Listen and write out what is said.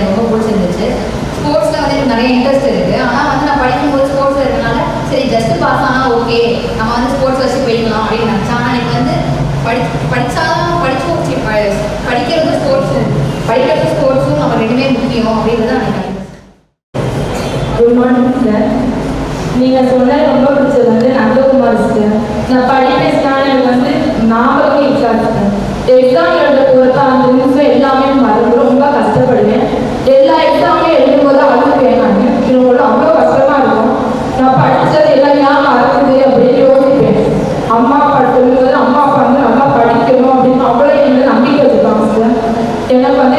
ரொம்ப பிடிச்சிருந்துச்சு. ஸ்போர்ட்ஸில் வந்து எனக்கு நிறைய இன்ட்ரெஸ்ட் இருக்குது. ஆனால் வந்து நான் படிக்கும்போது ஸ்போர்ட்ஸில் இருக்கனால சரி ஜஸ்ட்டு பாஸ் ஆனால் ஓகே நம்ம வந்து ஸ்போர்ட்ஸ் வச்சு போய்க்கலாம் அப்படின்னு நினச்சேன். ஆனால் எனக்கு வந்து படிக்கிறதும் ஸ்போர்ட்ஸும் நம்ம ரெண்டுமே முக்கியம் அப்படின்றத நான் நினைக்கிறேன். Good morning sir. நீங்கள் சொன்ன ரொம்ப பிடிச்சது வந்து நந்தகுமார் சார். நான் படிப்பேன் எனக்கு வந்து ஞாபகம் இருக்காது. எக்ஸாம் எழுத போகிறப்ப அந்த நிமிஷம் எல்லாமே மறந்து ரொம்ப கஷ்டப்படுவேன். எல்லா எக்ஸாமையும் எழுதும்போது அழுதுவேன். நான் இவங்களோட அவ்வளோ கஷ்டமாக இருக்கும். நான் படித்தது எல்லாம் ஏன் மறக்குது அப்படின்னு யோசிப்பேன். அம்மா அப்பா சொல்லும்போது அம்மா அப்பா வந்து நல்லா படிக்கணும் அப்படின்னு அவ்வளோ எனக்கு நம்பிக்கை வச்சுருக்காங்க சார். எனக்கு வந்து